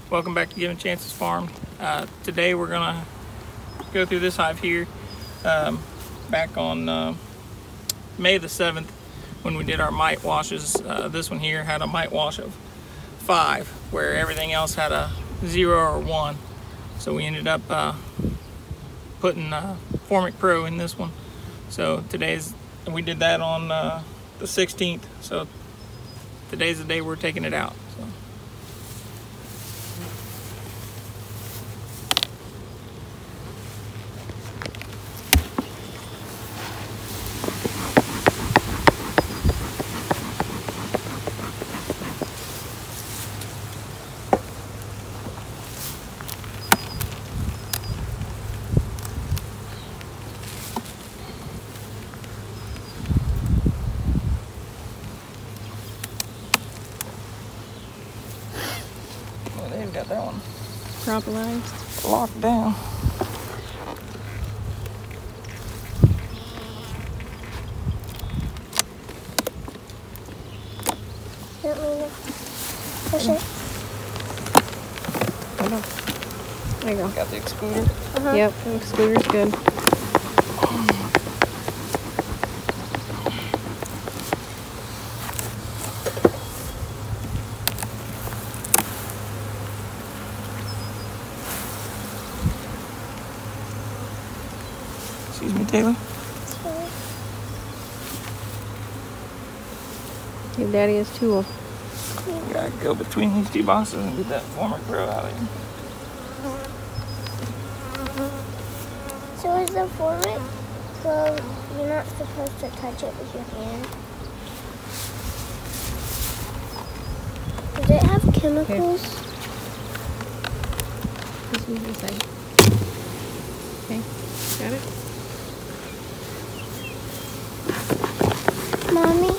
Welcome back to Giving Chances Farm. Today we're gonna go through this hive here. Back on May the 7th when we did our mite washes. This one here had a mite wash of 5 where everything else had a 0 or 1. So we ended up putting Formic Pro in this one. So we did that on the 16th. So today's the day we're taking it out. So. They've got that one Propolized. locked down. Push it. There you go. Got the excluder. Yep, the excluder's good. Excuse me, Taylor. Your daddy has tool. You gotta go between these two boxes and get that Formic Pro out of here. So is the Formic Pro, you're not supposed to touch it with your hand? Does it have chemicals? This is the side. Okay, got it? Mommy,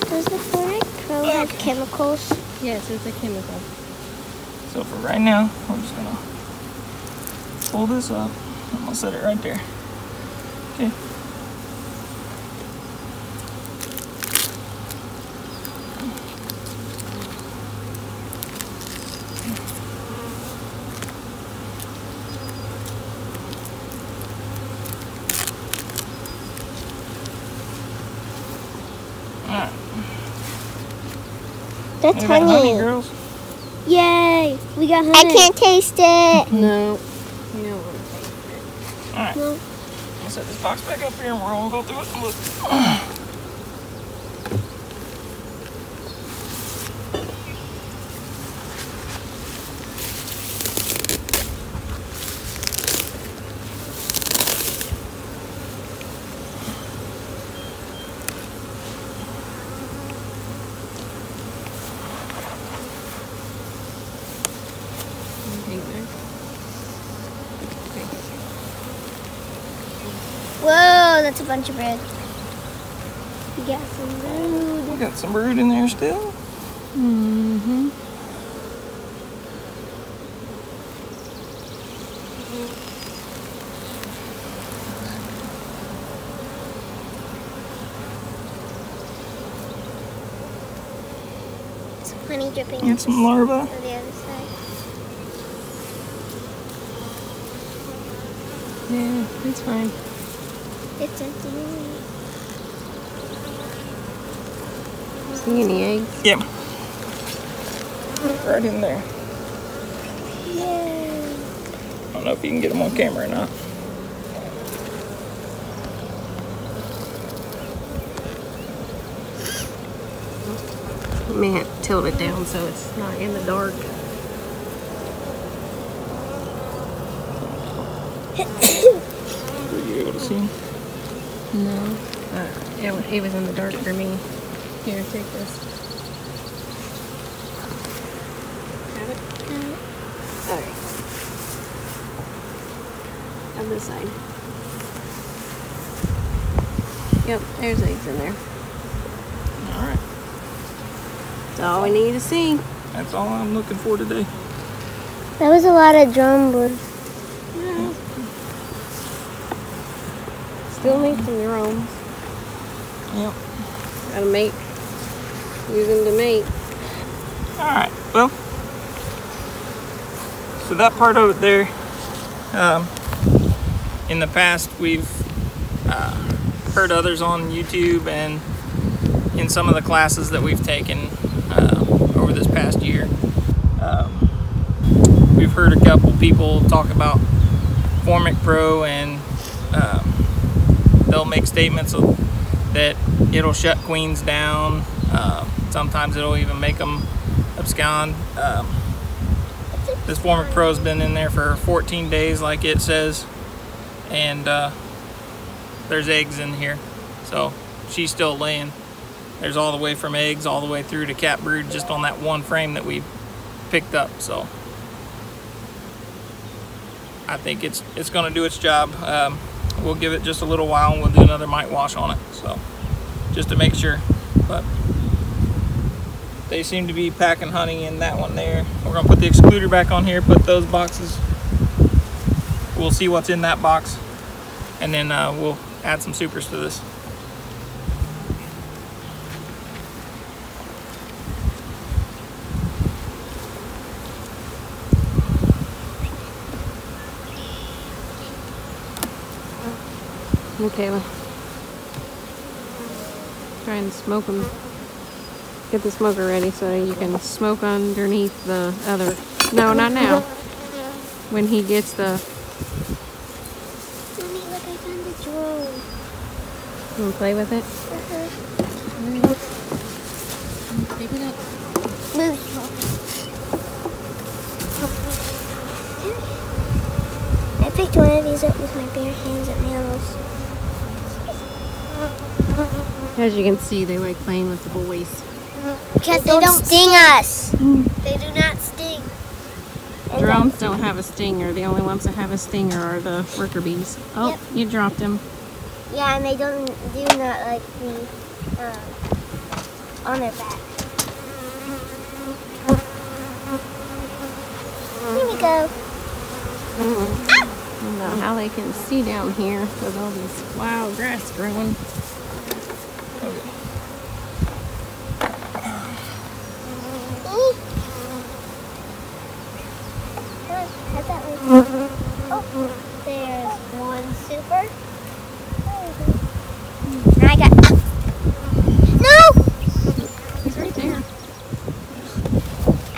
does the Formic Pro have chemicals? Yes, it's a chemical. So for right now, we're just gonna pull this up. I'm gonna set it right there. Okay. Alright. That's You got honey. honey, girls? Yay! We got honey. I can't taste it. No. You don't want to taste it. Alright. No. I'll set this box back up here and we're gonna go through it and look. Whoa, that's a bunch of bread. We got some brood. We got some brood in there still. Mm-hmm. Some honey dripping And out some larvae. on the other side. Yeah, it's fine. It's empty. See any eggs? Yep. Right in there. Yay. I don't know if you can get them on camera or not. You may have to tilt it down so it's not in the dark. Were you able to see them? No. It was in the dark for me. Here, take this. Got it? Okay. On this side. Yep, there's eggs in there. Alright. That's all we need to see. That's all I'm looking for today. That was a lot of drumwood. Yeah. Still need some drones. Yep. Gotta mate. Use them to mate. Alright, well, So that part of it there, in the past we've heard others on YouTube and in some of the classes that we've taken over this past year. We've heard a couple people talk about Formic Pro, and they'll make statements that it'll shut queens down. Sometimes it'll even make them abscond. This Formic Pro's been in there for 14 days like it says, and there's eggs in here, so she's still laying. There's all the way from eggs all the way through to cat brood just on that one frame that we picked up. So I think it's going to do its job. We'll give it just a little while and we'll do another mite wash on it, so just to make sure. But they seem to be packing honey in that one there. We're going to put the excluder back on here, put those boxes. We'll see what's in that box, and then we'll add some supers to this. Okay, well, trying to smoke them. Get the smoker ready so you can smoke underneath the other. No, not now. When he gets the. Mommy, look, I found the drone. You want to play with it? Pick it up. Move. I picked one of these up with my bare hands at Nails. As you can see, they like playing with the boys. Because they don't sting us. They do not sting. Drones don't have a stinger. The only ones that have a stinger are the worker bees. Oh, yep. You dropped him. Yeah, and they do not like be on their back. Here we go. I don't know how they can see down here with all this wild grass growing. Oh, there's one super. And I got. No! He's right there.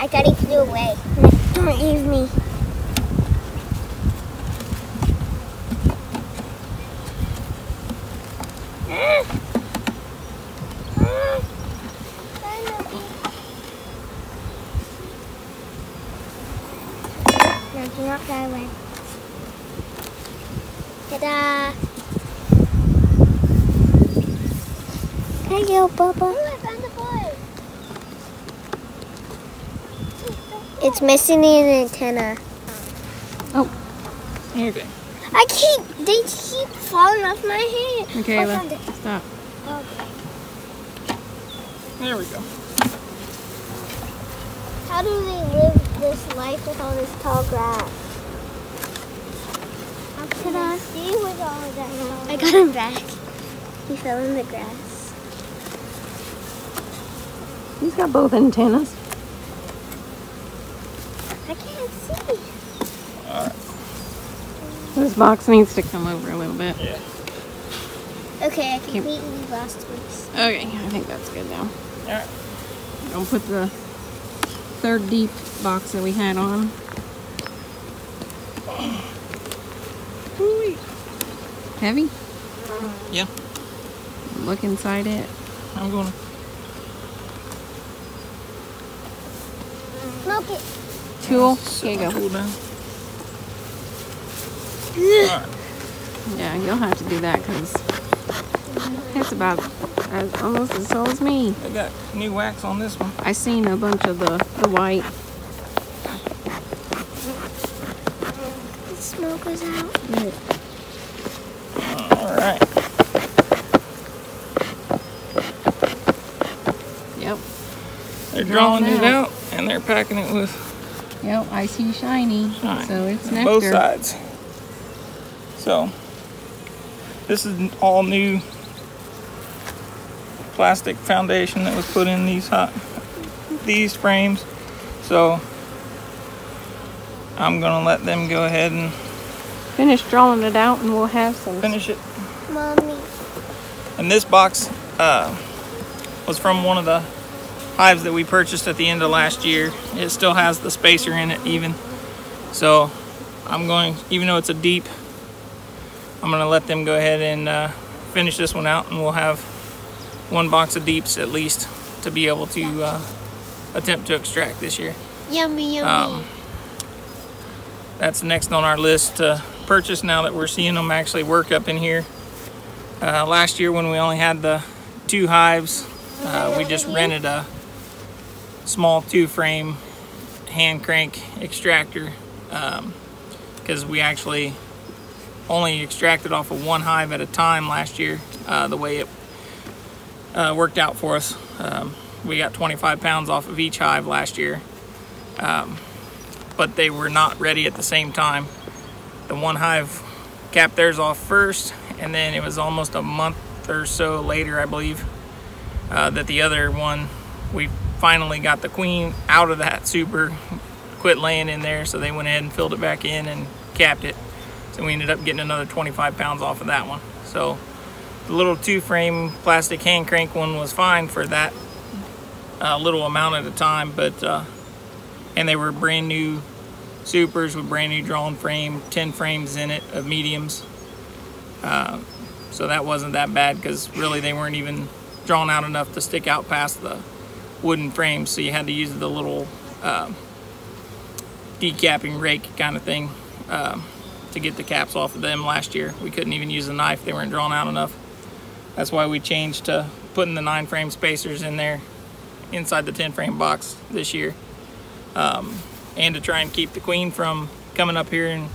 I thought he flew away. Don't leave me. No, do not fly away. Ta-da! There you go, Bubba. Ooh, I found the boy. It's missing an antenna. Oh. Okay. They keep falling off my hand. Okay, I found it. Stop. Okay. There we go. How do they live this life with all this tall grass? How can I see with all of that? I got him back. He fell in the grass. He's got both antennas. I can't see. Alright. This box needs to come over a little bit. Yeah. Okay, I completely lost weeks. Okay, I think that's good now. Alright. I'll put the third deep box that we had on. Ooh-wee. Heavy? Yeah. Look inside it. I'm gonna. Smoke it. Tool. Here you go. Cool down. Alright. Yeah, you'll have to do that because it's about almost as tall as me. They got new wax on this one. I seen a bunch of the white. The smoke was out. Alright. Yep. They're drawing it out and they're packing it with Yep, I see shiny. shine. So it's on nectar. both sides. So this is all new plastic foundation that was put in these frames. So I'm gonna let them go ahead and finish drawing it out, and we'll have some. finish it. Mommy. And this box was from one of the hives that we purchased at the end of last year. It still has the spacer in it even. So I'm going, even though it's a deep, I'm gonna let them go ahead and finish this one out, and we'll have one box of deeps at least to be able to attempt to extract this year. Yummy, yummy. That's next on our list to purchase now that we're seeing them actually work up in here. Last year when we only had the 2 hives, we just rented a small 2-frame hand crank extractor because we actually only extracted off of 1 hive at a time last year, the way it worked out for us. We got 25 pounds off of each hive last year, but they were not ready at the same time. The 1 hive capped theirs off first, and then it was almost a month or so later, I believe, that the other one, we finally got the queen out of that super, quit laying in there, so they went ahead and filled it back in and capped it. So we ended up getting another 25 pounds off of that one. So the little 2-frame plastic hand crank one was fine for that little amount at a time, but and they were brand new supers with brand new drawn frame, 10 frames in it of mediums. So that wasn't that bad because really they weren't even drawn out enough to stick out past the wooden frames, so you had to use the little decapping rake kind of thing to get the caps off of them last year. We couldn't even use a knife, they weren't drawn out enough. That's why we changed to putting the 9-frame spacers in there inside the 10-frame box this year, and to try and keep the queen from coming up here and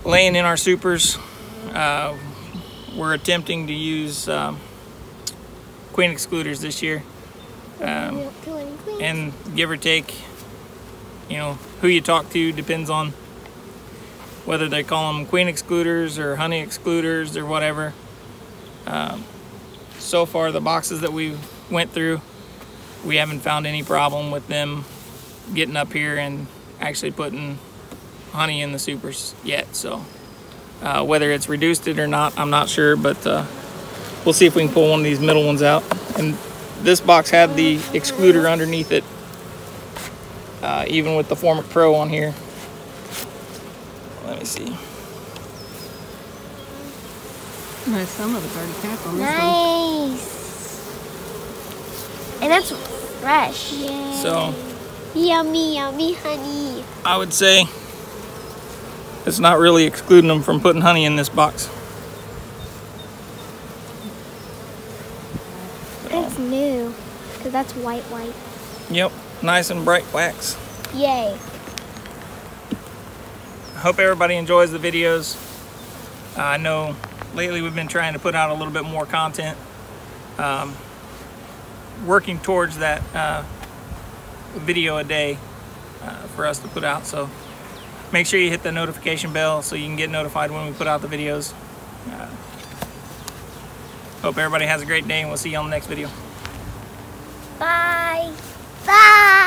laying in our supers. We're attempting to use queen excluders this year, and give or take, you know, who you talk to depends on whether they call them queen excluders or honey excluders or whatever. So far, the boxes that we went through, we haven't found any problem with them getting up here and actually putting honey in the supers yet. So whether it's reduced it or not, I'm not sure, but we'll see if we can pull one of these middle ones out. And this box had the excluder underneath it, even with the Formic Pro on here. Let me see. Nice, some of it's already capped on this one. Nice. And that's fresh. Yay. So Yummy, yummy honey. I would say it's not really excluding them from putting honey in this box. It's new, because that's white. Yep, nice and bright wax. Yay. I hope everybody enjoys the videos. I know lately we've been trying to put out a little bit more content, working towards that video a day for us to put out. So make sure you hit the notification bell so you can get notified when we put out the videos. Hope everybody has a great day, and we'll see you on the next video. Bye. Bye.